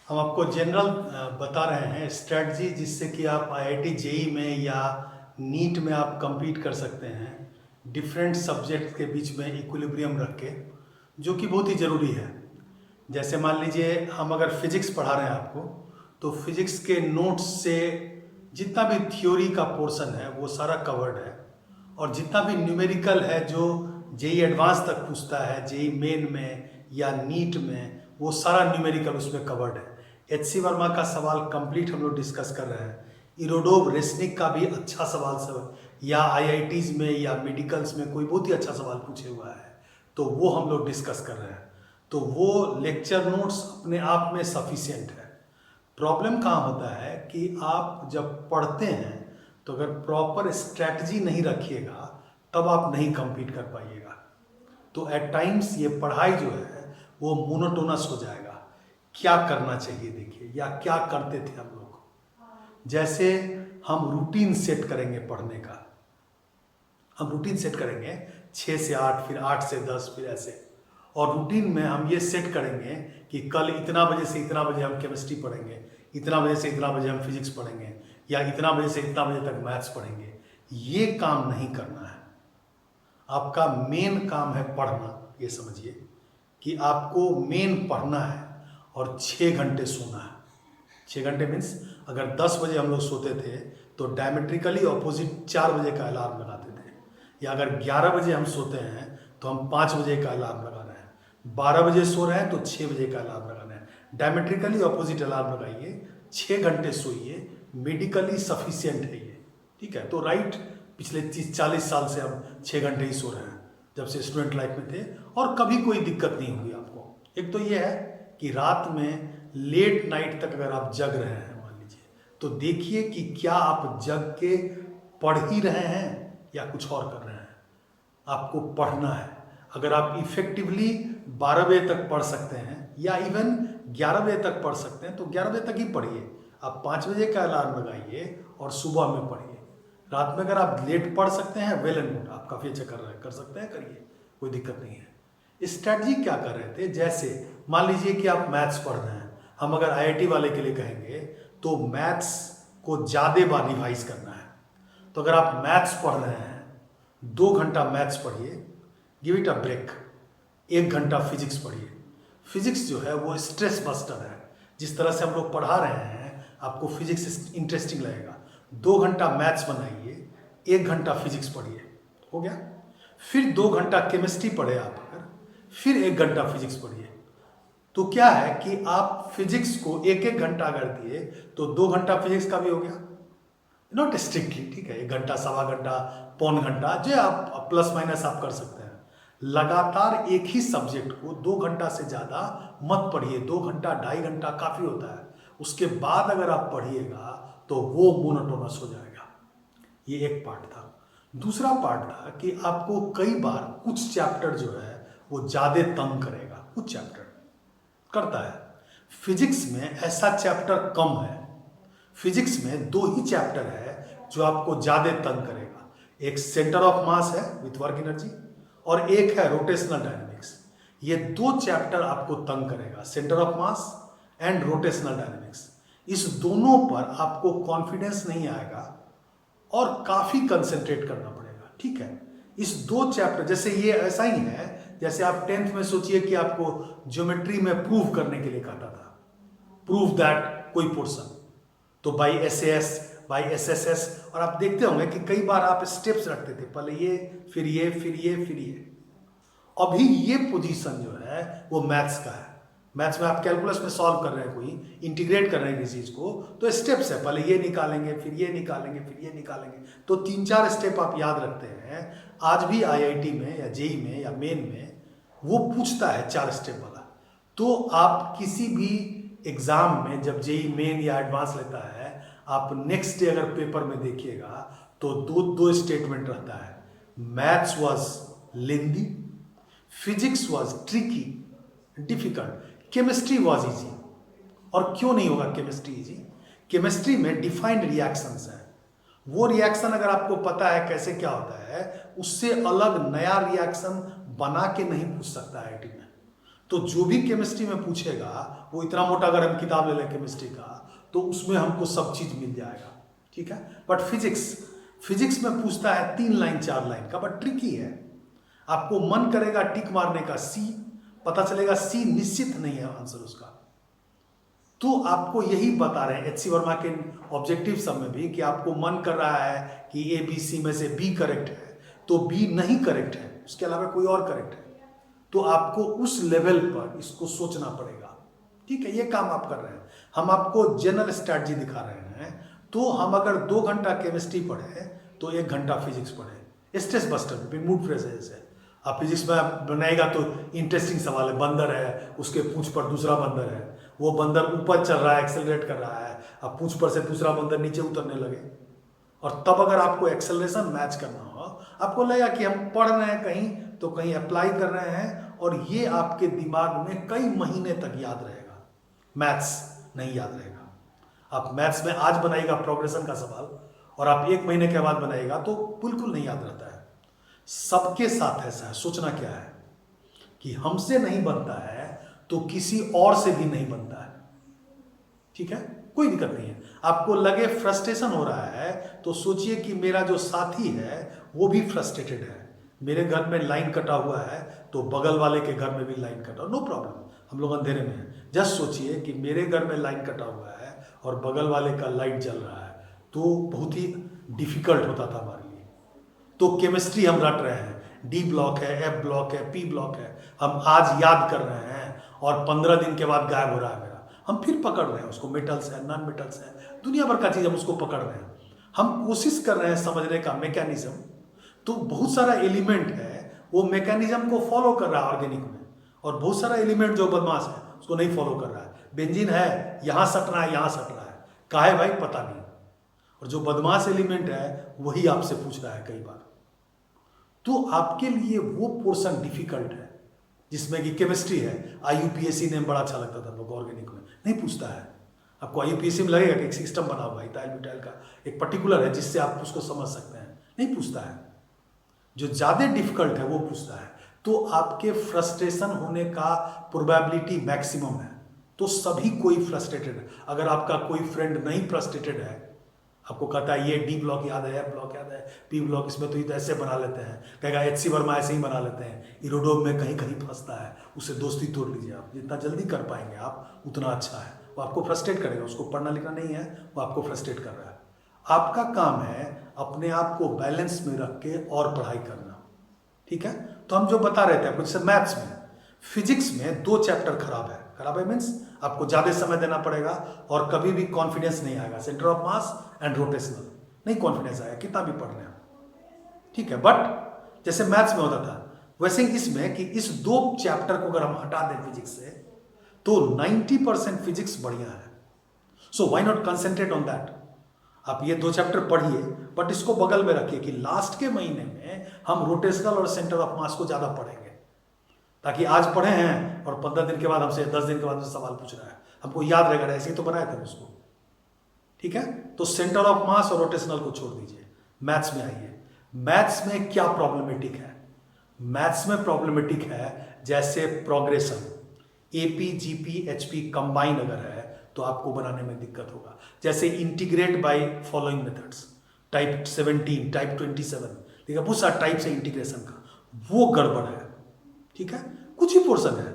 हम आपको जनरल बता रहे हैं स्ट्रेटजी जिससे कि आप आईआईटी जेई में या नीट में आप compete कर सकते हैं डिफरेंट सब्जेक्ट के बीच में इक्विलिब्रियम रख के, जो कि बहुत ही ज़रूरी है। जैसे मान लीजिए हम अगर फिजिक्स पढ़ा रहे हैं आपको, तो फिजिक्स के नोट्स से जितना भी थ्योरी का पोर्शन है वो सारा कवर्ड है, और जितना भी न्यूमेरिकल है जो जेई एडवांस तक पूछता है जेई मेन में या नीट में, वो सारा न्यूमेरिकल उसमें कवर्ड है। एच.सी. वर्मा का सवाल कंप्लीट हम लोग डिस्कस कर रहे हैं। इरोडोव रेसनिक का भी अच्छा सवाल सब, या आईआईटीज में या मेडिकल्स में कोई बहुत ही अच्छा सवाल पूछे हुआ है, तो वो हम लोग डिस्कस कर रहे हैं। तो वो लेक्चर नोट्स अपने आप में सफिशिएंट है। प्रॉब्लम कहाँ होता है कि आप जब पढ़ते हैं तो अगर प्रॉपर स्ट्रैटेजी नहीं रखिएगा तब आप नहीं compete कर पाइएगा। तो एट टाइम्स ये पढ़ाई जो है वो मोनोटोनस हो जाएगा। क्या करना चाहिए देखिए, या क्या करते थे हम लोग। जैसे हम रूटीन सेट करेंगे पढ़ने का, हम रूटीन सेट करेंगे 6 से 8, फिर 8 से 10, फिर ऐसे। और रूटीन में हम ये सेट करेंगे कि कल इतना बजे से इतना बजे हम केमिस्ट्री पढ़ेंगे, इतना बजे से इतना बजे हम फिजिक्स पढ़ेंगे, या इतना बजे से इतना बजे तक मैथ्स पढ़ेंगे। ये काम नहीं करना है। आपका मेन काम है पढ़ना। ये समझिए कि आपको मेन पढ़ना है और 6 घंटे सोना है। 6 घंटे मीन्स अगर 10 बजे हम लोग सोते थे तो डायमेट्रिकली ऑपोजिट 4 बजे का अलार्म लगाते थे, या अगर 11 बजे हम सोते हैं तो हम 5 बजे का अलार्म लगा रहे हैं। 12 बजे सो रहे हैं तो 6 बजे का अलार्म लगा रहे हैं। डायमेट्रिकली ऑपोजिट अलार्म लगाइए, 6 घंटे सोइए, मेडिकली सफिशियंट है ये। ठीक है, तो राइट, पिछले 30-40 साल से हम 6 घंटे ही सो रहे हैं जब से स्टूडेंट लाइफ में थे, और कभी कोई दिक्कत नहीं होगी आपको। एक तो ये है कि रात में लेट नाइट तक अगर आप जग रहे हैं मान लीजिए, तो देखिए कि क्या आप जग के पढ़ ही रहे हैं या कुछ और कर रहे हैं। आपको पढ़ना है। अगर आप इफेक्टिवली 12 बजे तक पढ़ सकते हैं या इवन 11 बजे तक पढ़ सकते हैं तो 11 बजे तक ही पढ़िए। आप 5 बजे का अलार्म लगाइए और सुबह में पढ़िए। रात में अगर आप लेट पढ़ सकते हैं, वेल एंड गुड, आप काफ़ी अच्छा कर रहे हैं, कर सकते हैं, करिए, कोई दिक्कत नहीं है। स्ट्रैटेजी क्या कर रहे थे, जैसे मान लीजिए कि आप मैथ्स पढ़ रहे हैं, हम अगर आईआईटी वाले के लिए कहेंगे तो मैथ्स को ज़्यादा बार रिवाइज करना है। तो अगर आप मैथ्स पढ़ रहे हैं, 2 घंटा मैथ्स पढ़िए, गिव इट अ ब्रेक, 1 घंटा फिजिक्स पढ़िए। फिजिक्स जो है वो स्ट्रेस बस्टर है। जिस तरह से हम लोग पढ़ा रहे हैं आपको फिजिक्स इंटरेस्टिंग लगेगा। 2 घंटा मैथ्स बनाइए, 1 घंटा फिजिक्स पढ़िए, हो गया। फिर 2 घंटा केमिस्ट्री पढ़े आप अगर, फिर 1 घंटा फिजिक्स पढ़िए। तो क्या है कि आप फिजिक्स को 1-1 घंटा अगर दिए तो 2 घंटा फिजिक्स का भी हो गया, नॉट स्ट्रिक्टली, ठीक है, 1 घंटा, सवा घंटा, पौन घंटा, जो आप प्लस माइनस आप कर सकते हैं। लगातार एक ही सब्जेक्ट को 2 घंटा से ज़्यादा मत पढ़िए। 2 घंटा, 2.5 घंटा काफ़ी होता है। उसके बाद अगर आप पढ़िएगा तो वो मोनोटोनस हो जाएगा। ये एक पार्ट था। दूसरा पार्ट था कि आपको कई बार कुछ चैप्टर जो है वो ज़्यादा तंग करेगा। कुछ चैप्टर करता है। फिजिक्स में ऐसा चैप्टर कम है। फिजिक्स में 2 ही चैप्टर है जो आपको ज़्यादा तंग करेगा। एक सेंटर ऑफ मास है विथ वर्क एनर्जी, और एक है रोटेशनल डायनेमिक्स। ये 2 चैप्टर आपको तंग करेगा, centre of mass and rotational dynamics. इस दोनों पर आपको कॉन्फिडेंस नहीं आएगा और काफ़ी कंसंट्रेट करना पड़ेगा। ठीक है, इस 2 चैप्टर, जैसे ये ऐसा ही है जैसे आप 10th में सोचिए कि आपको ज्योमेट्री में प्रूव करने के लिए कहता था, प्रूव दैट कोई पोर्शन, तो बाई एसएस, बाई एसएसएस, और आप देखते होंगे कि कई बार आप स्टेप्स रखते थे, पहले ये, फिर ये, फिर ये, फिर ये। अभी ये पोजीशन जो है वो मैथ्स का है। मैथ्स में आप कैलकुलस में सॉल्व कर रहे हैं, कोई इंटीग्रेट कर रहे हैं किसी चीज़ को, तो स्टेप्स है, पहले ये निकालेंगे, फिर ये निकालेंगे, फिर ये निकालेंगे, तो 3-4 स्टेप आप याद रखते हैं। आज भी आईआईटी में या जेई में या मेन में वो पूछता है 4 स्टेप वाला। तो आप किसी भी एग्ज़ाम में जब जेई मेन या एडवांस लेता है, आप नेक्स्ट डे अगर पेपर में देखिएगा तो 2 स्टेटमेंट रहता है। Maths was lengthy, physics was tricky, difficult, chemistry was easy. और क्यों नहीं होगा केमिस्ट्री इजी? केमिस्ट्री में डिफाइंड रिएक्शंस हैं। वो रिएक्शन अगर आपको पता है कैसे क्या होता है, उससे अलग नया रिएक्शन बना के नहीं पूछ सकता आईआईटी में। तो जो भी केमिस्ट्री में पूछेगा वो इतना मोटा अगर हम किताब ले लें केमिस्ट्री का तो उसमें हमको सब चीज मिल जाएगा, ठीक है। बट फिजिक्स में पूछता है 3 लाइन 4 लाइन का, बट ट्रिकी है। आपको मन करेगा टिक मारने का सी, पता चलेगा सी निश्चित नहीं है आंसर उसका। तो आपको यही बता रहे हैं एच.सी. वर्मा के ऑब्जेक्टिव सब में भी कि आपको मन कर रहा है कि ए बी सी में से बी करेक्ट है तो बी नहीं करेक्ट है, उसके अलावा कोई और करेक्ट है। तो आपको उस लेवल पर इसको सोचना पड़ेगा, ठीक है। ये काम आप कर रहे हैं, हम आपको जनरल स्ट्रैटेजी दिखा रहे हैं। तो हम अगर 2 घंटा केमिस्ट्री पढ़े तो 1 घंटा फिजिक्स पढ़े, स्ट्रेस बस्टर मूड फ्रेश है। जैसे आप फिजिक्स में बनाएगा तो इंटरेस्टिंग सवाल है, बंदर है उसके पूंछ पर दूसरा बंदर है, वो बंदर ऊपर चल रहा है एक्सेलरेट कर रहा है, अब पूंछ पर से दूसरा बंदर नीचे उतरने लगे। और तब अगर आपको एक्सेलरेशन मैच करना हो, आपको लगेगा कि हम पढ़ रहे हैं कहीं तो कहीं अप्लाई कर रहे हैं, और ये आपके दिमाग में कई महीने तक याद रहेगा। मैथ्स नहीं याद रहेगा। आप मैथ्स में आज बनाइएगा प्रोग्रेशन का सवाल और आप 1 महीने के बाद बनाइएगा तो बिल्कुल नहीं याद रहता है। सबके साथ ऐसा है। सोचना क्या है कि हमसे नहीं बनता है तो किसी और से भी नहीं बनता है, ठीक है। कोई दिक्कत नहीं है। आपको लगे फ्रस्ट्रेशन हो रहा है तो सोचिए कि मेरा जो साथी है वो भी फ्रस्ट्रेटेड है। मेरे घर में लाइन कटा हुआ है तो बगल वाले के घर में भी लाइन कटा, नो प्रॉब्लम, हम लोग अंधेरे में हैं। जस्ट सोचिए कि मेरे घर में लाइन कटा हुआ है और बगल वाले का लाइट जल रहा है, तो बहुत ही डिफिकल्ट होता था हमारे लिए। तो केमिस्ट्री हम रट रहे हैं, डी ब्लॉक है, एफ ब्लॉक है, पी ब्लॉक है, हम आज याद कर रहे हैं और 15 दिन के बाद गायब हो रहा है मेरा। हम फिर पकड़ रहे हैं उसको, मेटल्स है, नॉन मेटल्स है, दुनिया भर का चीज हम उसको पकड़ रहे हैं। हम कोशिश कर रहे हैं समझने का मैकेनिज्म। तो बहुत सारा एलिमेंट है वो मैकेनिज्म को फॉलो कर रहा है ऑर्गेनिक में, और बहुत सारा एलिमेंट जो बदमाश है उसको नहीं फॉलो कर रहा है। बेंजीन है, यहां सट रहा है, यहां सट रहा है, काहे भाई पता नहीं। और जो बदमाश एलिमेंट है वही आपसे पूछ रहा है कई बार। तो आपके लिए वो पोर्शन डिफिकल्ट है जिसमें कि केमिस्ट्री है। IUPAC ने बड़ा अच्छा लगता था लोग, ऑर्गेनिक में नहीं पूछता है। आपको IUPAC में लगेगा कि एक सिस्टम बना हुआ है इथाइल ब्यूटाइल का, एक पर्टिकुलर है जिससे आप उसको समझ सकते हैं, नहीं पूछता है। जो ज़्यादा डिफिकल्ट है वो पूछता है। तो आपके फ्रस्ट्रेशन होने का प्रोबेबिलिटी मैक्सिमम है। तो सभी कोई फ्रस्ट्रेटेड है। अगर आपका कोई फ्रेंड नहीं फ्रस्ट्रेटेड है, आपको कहता है ये डी ब्लॉक याद है, एफ ब्लॉक याद है, पी ब्लॉक इसमें तो ये तो ऐसे बना लेते हैं, कहेगा एच.सी. वर्मा ऐसे ही बना लेते हैं, इरोडोम में कहीं कहीं फंसता है, उससे दोस्ती तोड़ लीजिए। आप जितना जल्दी कर पाएंगे आप उतना अच्छा है। वो आपको फ्रस्ट्रेट करेगा, उसको पढ़ना लिखना नहीं है, वो आपको फ्रस्ट्रेट कर रहा है। आपका काम है अपने आप को बैलेंस में रख के और पढ़ाई करना, ठीक है। तो हम जो बता रहे थे आपको, जैसे मैथ्स में, फिजिक्स में 2 चैप्टर खराब है। खराब है मीन्स आपको ज्यादा समय देना पड़ेगा और कभी भी कॉन्फिडेंस नहीं आएगा। Centre of mass and rotational नहीं कॉन्फिडेंस आएगा कितना भी पढ़ रहे हैं, ठीक है। बट जैसे मैथ्स में होता था वैसे इसमें कि इस 2 चैप्टर को अगर हम हटा दें फिजिक्स से तो 90% फिजिक्स बढ़िया है। So why not concentrate on that. आप ये 2 चैप्टर पढ़िए, बट इसको बगल में रखिए कि लास्ट के महीने में हम रोटेशनल और सेंटर ऑफ मास को ज्यादा पढ़ेंगे, ताकि आज पढ़े हैं और 15 दिन के बाद हमसे 10 दिन के बाद हमसे सवाल पूछ रहा है, हमको याद रहेगा, ऐसे ही तो बनाए थे उसको, ठीक है। तो सेंटर ऑफ मास और रोटेशनल को छोड़ दीजिए, मैथ्स में आइए। मैथ्स में क्या प्रॉब्लमेटिक है? मैथ्स में प्रॉब्लमेटिक है जैसे progression, AP, GP, HP combine अगर है तो आपको बनाने में दिक्कत होगा। जैसे integrate by following methods, type 17, type 27, ठीक है, बहुत सारा टाइप है इंटीग्रेशन का, वो गड़बड़ है, ठीक है। कुछ ही पोर्शन है,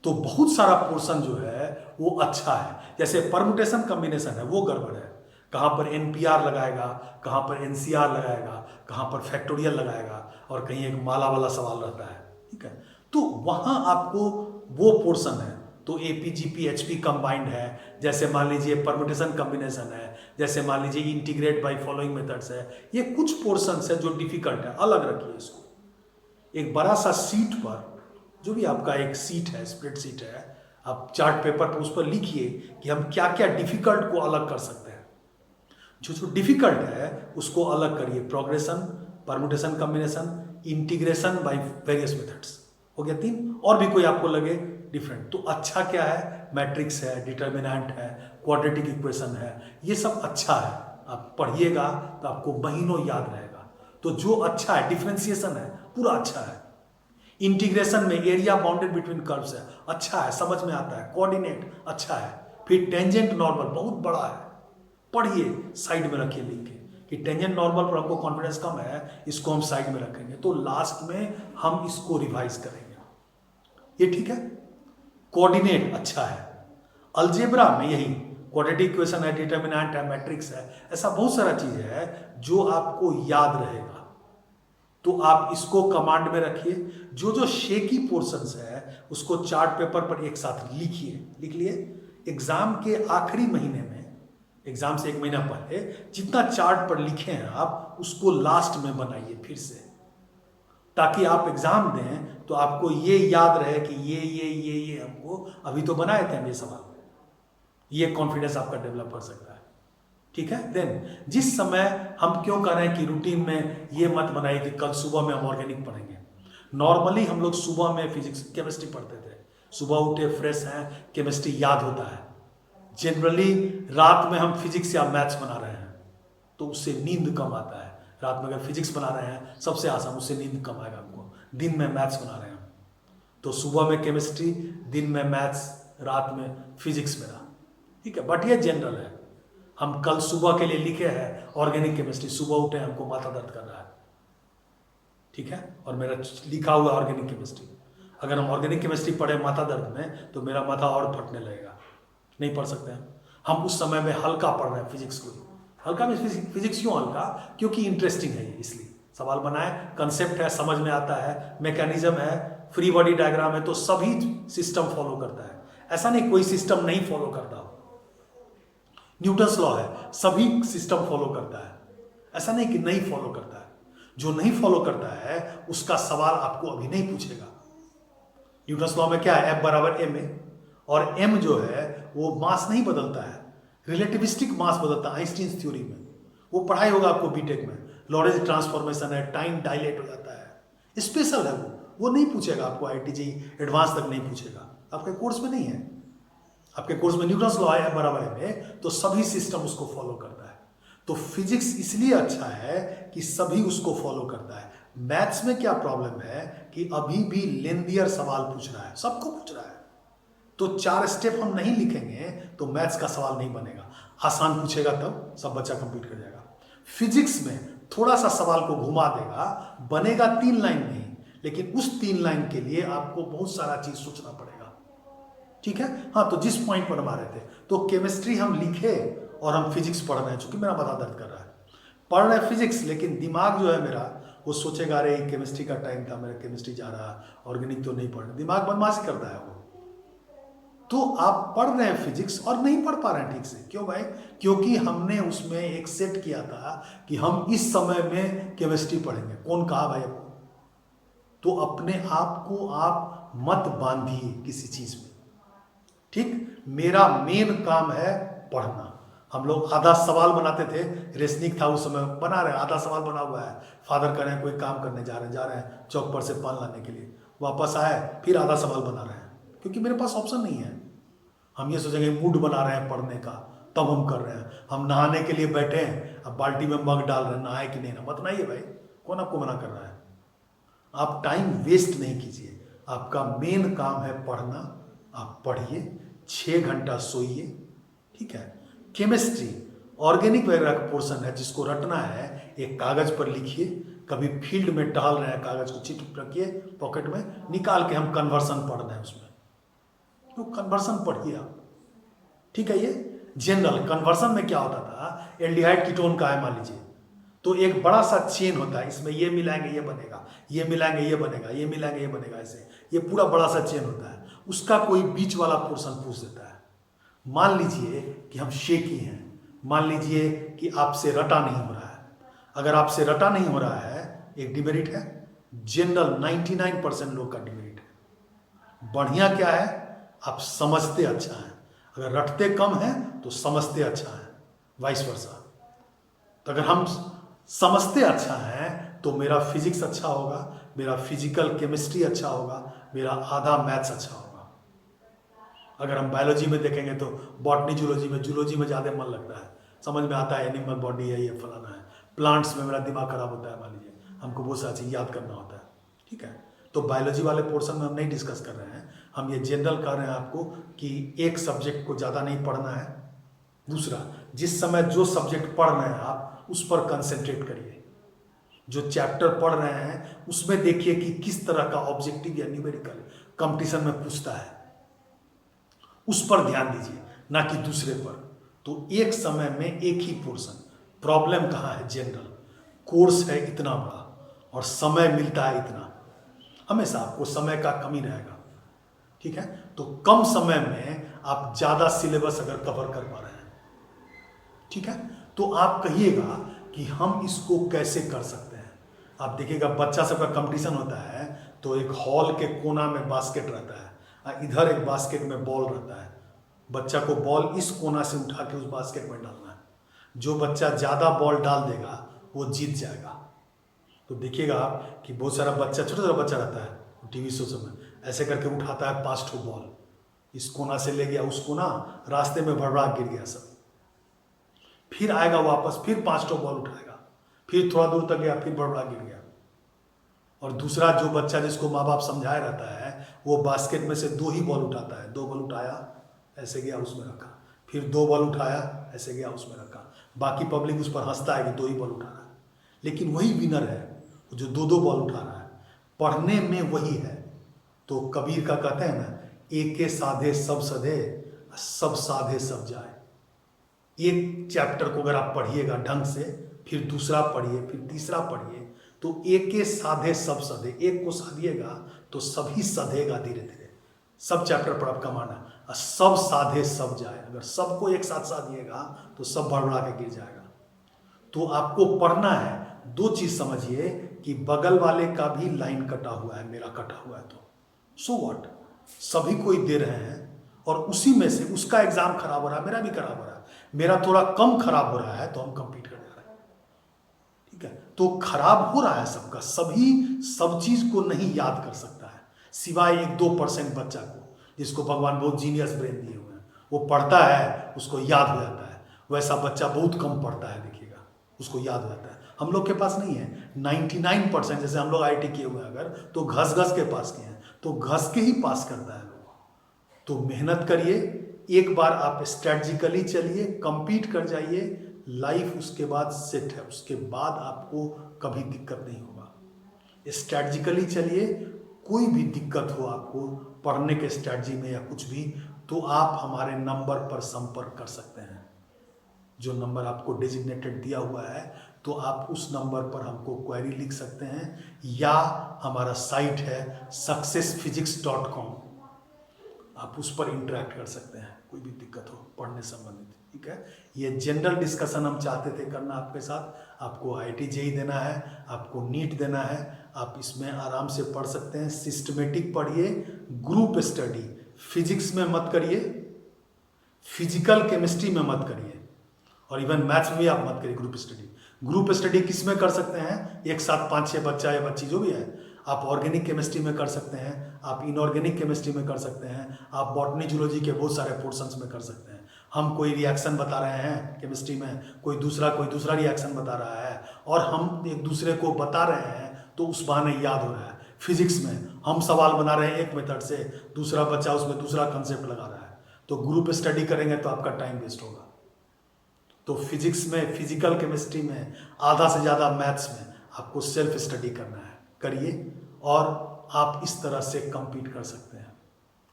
तो बहुत सारा पोर्शन जो है वो अच्छा है। जैसे परमुटेशन कॉम्बिनेशन है वो गड़बड़ है, कहां पर NPR लगाएगा, कहां पर NCR लगाएगा, कहां पर फैक्टोरियल लगाएगा, और कहीं एक माला वाला सवाल रहता है, ठीक है। तो वहां आपको वो पोर्शन है। तो AP, GP, HP कंबाइंड है। जैसे मान लीजिए परमुटेशन कॉम्बिनेशन है, जैसे मान लीजिए इंटीग्रेट बाय फॉलोइंग मेथड्स है। ये कुछ पोर्शन है जो डिफिकल्ट है, अलग रखिए इसको। एक बड़ा सा सीट पर, जो भी आपका एक सीट है, स्प्रेड सीट है, आप चार्ट पेपर पर उस पर लिखिए कि हम क्या क्या डिफिकल्ट को अलग कर सकते हैं। जो डिफिकल्ट है उसको अलग करिए, progression, permutation combination, integration by various methods, हो गया 3। और भी कोई आपको लगे डिफरेंट तो अच्छा क्या है, मैट्रिक्स है, डिटर्मिनेंट है, क्वाड्रेटिक इक्वेशन है, ये सब अच्छा है। आप पढ़िएगा तो आपको महीनों याद रहेगा। तो जो अच्छा है, डिफरेंशिएशन है, पूरा अच्छा है। इंटीग्रेशन में एरिया बाउंडेड बिटवीन कर्व्स है, अच्छा है, समझ में आता है। कोऑर्डिनेट अच्छा है। फिर टेंजेंट नॉर्मल बहुत बड़ा है, पढ़िए, साइड में रखिए लिख के कि टेंजेंट नॉर्मल पर हमको कॉन्फिडेंस कम है, इसको हम साइड में रखेंगे, तो लास्ट में हम इसको रिवाइज करेंगे। ये ठीक है। कोऑर्डिनेट अच्छा है। अलजेब्रा में यही क्वाड्रेटिक इक्वेशन है, डिटरमिनेंट है, मैट्रिक्स है, ऐसा बहुत सारा चीज है जो आपको याद रहेगा, तो आप इसको कमांड में रखिए। जो जो शेकी पोर्शंस है उसको चार्ट पेपर पर एक साथ लिखिए, लिख लिए। एग्जाम के आखिरी महीने में, एग्जाम से 1 महीना पहले जितना चार्ट पर लिखे हैं आप उसको लास्ट में बनाइए फिर से, ताकि आप एग्जाम दें तो आपको ये याद रहे कि ये हमको अभी तो बनाए थे हम ये सवाल, ये कॉन्फिडेंस आपका डेवलप कर सकता है। ठीक है। देन जिस समय हम क्यों कर रहे हैं कि रूटीन में ये मत बनाइए कि कल सुबह में हम ऑर्गेनिक पढ़ेंगे। नॉर्मली हम लोग सुबह में फिजिक्स केमिस्ट्री पढ़ते थे, सुबह उठे फ्रेश हैं, केमिस्ट्री याद होता है। जनरली रात में हम फिजिक्स या मैथ्स बना रहे हैं तो उससे नींद कम आता है। रात में अगर फिजिक्स बना रहे हैं सबसे आसान, उससे नींद कम आएगा आपको। दिन में मैथ्स बना रहे हैं तो सुबह में केमिस्ट्री, दिन में मैथ्स, रात में फिजिक्स मेरा। ठीक है, बट ये जनरल है। हम कल सुबह के लिए लिखे हैं ऑर्गेनिक केमिस्ट्री, सुबह उठे हमको माथा दर्द कर रहा है, ठीक है, और मेरा लिखा हुआ ऑर्गेनिक केमिस्ट्री। अगर हम ऑर्गेनिक केमिस्ट्री पढ़े माथा दर्द में तो मेरा माथा और फटने लगेगा, नहीं पढ़ सकते हम उस समय में हल्का पढ़ रहे हैं फिजिक्स को। हल्का में फिजिक्स क्यों हल्का? क्योंकि इंटरेस्टिंग है ये, इसलिए सवाल बनाए, कंसेप्ट है, समझ में आता है, मैकेनिज्म है, फ्री बॉडी डायग्राम है, तो सभी सिस्टम फॉलो करता है। ऐसा नहीं कोई सिस्टम नहीं फॉलो करता हो। न्यूटन्स लॉ है, सभी सिस्टम फॉलो करता है, ऐसा नहीं कि नहीं फॉलो करता है। जो नहीं फॉलो करता है उसका सवाल आपको अभी नहीं पूछेगा। न्यूटन्स लॉ में क्या है? F बराबर ma, और m जो है वो मास नहीं बदलता है, रिलेटिविस्टिक मास बदलता है आइंस्टीन थ्योरी में। वो पढ़ाई होगा आपको बीटेक में, लॉरेंज ट्रांसफॉर्मेशन है, टाइम डायलेट हो जाता है, स्पेशल है वो नहीं पूछेगा आपको। IIT JEE एडवांस तक नहीं पूछेगा, आपके कोर्स में नहीं है। आपके कोर्स में न्यूटन्स लॉ है F बराबर ma, तो सभी सिस्टम उसको फॉलो करता है। तो फिजिक्स इसलिए अच्छा है कि सभी उसको फॉलो करता है। मैथ्स में क्या प्रॉब्लम है कि अभी भी लेंदियर सवाल पूछ रहा है, सबको पूछ रहा है, तो 4 स्टेप हम नहीं लिखेंगे तो मैथ्स का सवाल नहीं बनेगा। आसान पूछेगा तब सब बच्चा कंप्लीट कर जाएगा। फिजिक्स में थोड़ा सा सवाल को घुमा देगा, बनेगा 3 लाइन नहीं, लेकिन उस 3 लाइन के लिए आपको बहुत सारा चीज सोचना पड़ेगा। ठीक है। हाँ, तो जिस पॉइंट पर हम आ रहे थे, तो केमिस्ट्री हम लिखे और हम फिजिक्स पढ़ रहे हैं, चूंकि मेरा माथा दर्द कर रहा है, पढ़ रहे हैं फिजिक्स, लेकिन दिमाग जो है मेरा वो सोचेगा अरे केमिस्ट्री का टाइम था, मेरा केमिस्ट्री जा रहा है, ऑर्गेनिक तो नहीं पढ़, दिमाग बदमाशी करता है वो। तो आप पढ़ रहे हैं फिजिक्स और नहीं पढ़ पा रहे हैं ठीक से, क्यों भाई? क्योंकि हमने उसमें एक सेट किया था कि हम इस समय में केमिस्ट्री पढ़ेंगे। कौन कहा भाई आपको? तो अपने आप को आप मत बांधिए किसी चीज में। ठीक, मेरा मेन काम है पढ़ना। हम लोग आधा सवाल बनाते थे, रेशनिक था उस समय, बना रहे हैं, आधा सवाल बना हुआ है, फादर कह रहे हैं कोई काम करने जा रहे हैं चौक पर से पान लाने के लिए, वापस आए फिर आधा सवाल बना रहे हैं, क्योंकि मेरे पास ऑप्शन नहीं है। हम ये सोचेंगे मूड बना रहे हैं पढ़ने का, तब हम कर रहे हैं। हम नहाने के लिए बैठे हैं, अब बाल्टी में मग डाल रहे हैं, नहाए कि नहीं ना, मत नहाइए भाई, कौन आपको मना कर रहा है? आप टाइम वेस्ट नहीं कीजिए, आपका मेन काम है पढ़ना। आप पढ़िए, 6 घंटा सोइए। ठीक है। केमिस्ट्री ऑर्गेनिक वगैरह का पोर्शन है, जिसको रटना है एक कागज पर लिखिए। कभी फील्ड में टहल रहे हैं, कागज को चिट रखिए पॉकेट में, निकाल के हम कन्वर्सन पढ़ रहे हैं उसमें, तो कन्वर्सन पढ़िए आप। ठीक है। ये जनरल कन्वर्सन में क्या होता था, एल्डिहाइड कीटोन का है मान लीजिए, तो एक बड़ा सा चेन होता है, इसमें ये मिलाएंगे ये बनेगा, ये मिलाएंगे ये बनेगा, ये मिलाएंगे ये बनेगा, ऐसे ये पूरा बड़ा सा चेन होता है। उसका कोई बीच वाला पोर्शन पूछ देता है। मान लीजिए कि हम शेकी हैं, मान लीजिए कि आपसे रटा नहीं हो रहा है। अगर आपसे रटा नहीं हो रहा है, एक डिमेरिट है, जनरल 99% लोग का डिमेरिट है। बढ़िया क्या है, आप समझते अच्छा है। अगर रटते कम है तो समझते अच्छा है, वाइस वर्सा। तो अगर हम समझते अच्छा है तो मेरा फिजिक्स अच्छा होगा, मेरा फिजिकल केमिस्ट्री अच्छा होगा, मेरा आधा मैथ्स अच्छा होगा। अगर हम बायोलॉजी में देखेंगे तो बॉटनी जूलॉजी में ज़्यादा मन लगता है, समझ में आता है एनिमल बॉडी है, ये फलाना है। प्लांट्स में मेरा दिमाग खराब होता है, मान लीजिए हमको बहुत सारी चीज़ याद करना होता है। ठीक है। तो बायोलॉजी वाले पोर्शन में हम नहीं डिस्कस कर रहे हैं, हम ये जनरल कर रहे हैं आपको कि एक सब्जेक्ट को ज़्यादा नहीं पढ़ना है। दूसरा, जिस समय जो सब्जेक्ट पढ़ रहे हैं आप उस पर कंसंट्रेट करिए। जो चैप्टर पढ़ रहे हैं उसमें देखिए कि किस तरह का ऑब्जेक्टिव या न्यूमेरिकल कंपटीशन में पूछता है, उस पर ध्यान दीजिए, ना कि दूसरे पर। तो एक समय में एक ही पोर्शन, प्रॉब्लम कहाँ है, जनरल कोर्स है इतना बड़ा और समय मिलता है इतना, हमेशा आपको समय का कमी रहेगा, ठीक है। तो कम समय में आप ज़्यादा सिलेबस अगर कवर कर पा रहे हैं, ठीक है, तो आप कहिएगा कि हम इसको कैसे कर सकते हैं। आप देखिएगा बच्चा सबका कंपटीशन होता है तो एक हॉल के कोना में बास्केट रहता है, इधर एक बास्केट में बॉल रहता है, बच्चा को बॉल इस कोना से उठा के उस बास्केट में डालना है। जो बच्चा ज़्यादा बॉल डाल देगा वो जीत जाएगा। तो देखिएगा आप कि बहुत सारा बच्चा, छोटा छोटा बच्चा रहता है टीवी शो में ऐसे करके उठाता है 5 ठो बॉल, इस कोना से ले गया उस कोना, रास्ते में भड़बड़ा गिर गया सब, फिर आएगा वापस, फिर 5 ठो बॉल उठाएगा, फिर थोड़ा दूर तक गया, फिर भड़बड़ा गिर गया। और दूसरा जो बच्चा जिसको माँ बाप समझाए रहता है वो बास्केट में से 2 ही बॉल उठाता है, 2 बॉल उठाया ऐसे गया उसमें रखा, फिर 2 बॉल उठाया ऐसे गया उसमें रखा, बाकी पब्लिक उस पर हंसता है कि 2 ही बॉल उठा रहा है, लेकिन वही विनर है जो 2-2 बॉल उठा रहा है। पढ़ने में वही है। तो कबीर का कहते हैं ना, एके साधे सब सधे, सब साधे सब जाए। एक चैप्टर को अगर आप पढ़िएगा ढंग से, फिर दूसरा पढ़िए, फिर तीसरा पढ़िए, तो एके साधे सब सधे, एक को साधिएगा तो सभी सधेगा धीरे धीरे। सब चैप्टर पर आपका माना, सब साधे सब जाए, अगर सबको एक साथ साधिएगा तो सब भड़बड़ा के गिर जाएगा। तो आपको पढ़ना है, 2 चीज समझिए कि बगल वाले का भी लाइन कटा हुआ है, मेरा कटा हुआ है, तो सो व्हाट, सभी कोई दे रहे हैं और उसी में से उसका एग्जाम खराब हो रहा है, मेरा भी खराब हो रहा है, मेरा थोड़ा कम खराब हो रहा है तो हम कंपीट कर रहे हैं, ठीक है। तो खराब हो रहा है सबका, सभी सब चीज को नहीं याद कर सकता है, सिवाय 1-2% बच्चा को जिसको भगवान बहुत जीनियस ब्रेन दिए हुए हैं, वो पढ़ता है उसको याद हो जाता है। वैसा बच्चा बहुत कम पढ़ता है, देखिएगा उसको याद हो जाता है। हम लोग के पास नहीं है 99%, जैसे हम लोग IIT किए हुए हैं अगर, तो घस घस के पास किए हैं, तो घस के ही पास करता है लोग। तो मेहनत करिए, एक बार आप स्ट्रेटजिकली चलिए, कंपीट कर जाइए, लाइफ उसके बाद सेट है, उसके बाद आपको कभी दिक्कत नहीं होगा। स्ट्रेटजिकली चलिए, कोई भी दिक्कत हो आपको पढ़ने के स्ट्रेटजी में या कुछ भी, तो आप हमारे नंबर पर संपर्क कर सकते हैं। जो नंबर आपको डेजिग्नेटेड दिया हुआ है, तो आप उस नंबर पर हमको क्वेरी लिख सकते हैं, या हमारा साइट है successphysics.com, आप उस पर इंटरेक्ट कर सकते हैं, कोई भी दिक्कत हो पढ़ने संबंधित, ठीक है। ये जनरल डिस्कशन हम चाहते थे करना आपके साथ। आपको IIT JEE देना है, आपको नीट देना है, आप इसमें आराम से पढ़ सकते हैं। सिस्टमेटिक पढ़िए, ग्रुप स्टडी, फिजिक्स में मत करिए, फिजिकल केमिस्ट्री में मत करिए, और इवन मैथ्स में भी आप मत करिए ग्रुप स्टडी। ग्रुप स्टडी किस में कर सकते हैं, एक साथ 5-6 बच्चा या बच्ची जो भी है, आप ऑर्गेनिक केमिस्ट्री में कर सकते हैं, आप इनऑर्गेनिक केमिस्ट्री में कर सकते हैं, आप बॉटनी जूलॉजी के बहुत सारे पोर्शंस में कर सकते हैं। हम कोई रिएक्शन बता रहे हैं केमिस्ट्री में, कोई दूसरा रिएक्शन बता रहा है, और हम एक दूसरे को बता रहे हैं तो उस बहाने याद हो रहा है। फिजिक्स में हम सवाल बना रहे हैं एक मेथड से, दूसरा बच्चा उसमें दूसरा कंसेप्ट लगा रहा है, तो ग्रुप स्टडी करेंगे तो आपका टाइम वेस्ट होगा। तो फिजिक्स में, फिजिकल केमिस्ट्री में, आधा से ज़्यादा मैथ्स में आपको सेल्फ स्टडी करना है, करिए, और आप इस तरह से compete कर सकते हैं,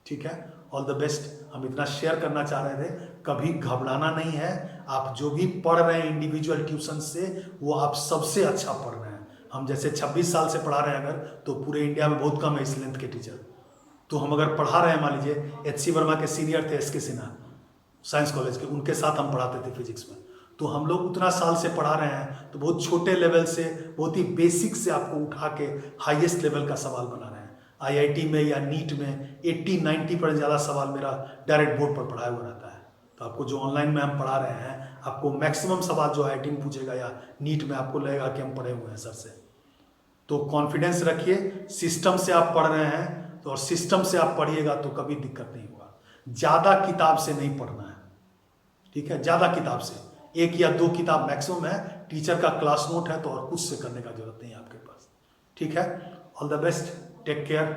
ठीक है। All the best. हम इतना शेयर करना चाह रहे थे, कभी घबराना नहीं है। आप जो भी पढ़ रहे हैं इंडिविजुअल ट्यूशन से, वो आप सबसे अच्छा पढ़ रहे हैं। हम जैसे 26 साल से पढ़ा रहे हैं अगर, तो पूरे इंडिया में बहुत कम है इस लेंथ के टीचर। तो हम अगर पढ़ा रहे हैं, मान लीजिए HC वर्मा के सीनियर थे SK सिन्हा साइंस कॉलेज के, उनके साथ हम पढ़ाते थे फिजिक्स में, तो हम लोग उतना साल से पढ़ा रहे हैं, तो बहुत छोटे लेवल से, बहुत ही बेसिक से आपको उठा के हाईएस्ट लेवल का सवाल बना रहे हैं। IIT में या नीट में 80-90% ज़्यादा सवाल मेरा डायरेक्ट बोर्ड पर पढ़ाया हुआ रहता है। तो आपको जो ऑनलाइन में हम पढ़ा रहे हैं, आपको मैक्सिमम सवाल जो IIT में पूछेगा या नीट में, आपको लगेगा कि हम पढ़े हुए हैं सर से। तो कॉन्फिडेंस रखिए, सिस्टम से आप पढ़ रहे हैं, तो और सिस्टम से आप पढ़िएगा तो कभी दिक्कत नहीं होगा। ज़्यादा किताब से नहीं पढ़ना है, ठीक है। ज़्यादा किताब से 1 या 2 किताब मैक्सिमम है, टीचर का क्लास नोट है, तो और कुछ से करने का जरूरत नहीं है आपके पास, ठीक है। All the best. Take care,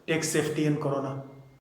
take safety in corona.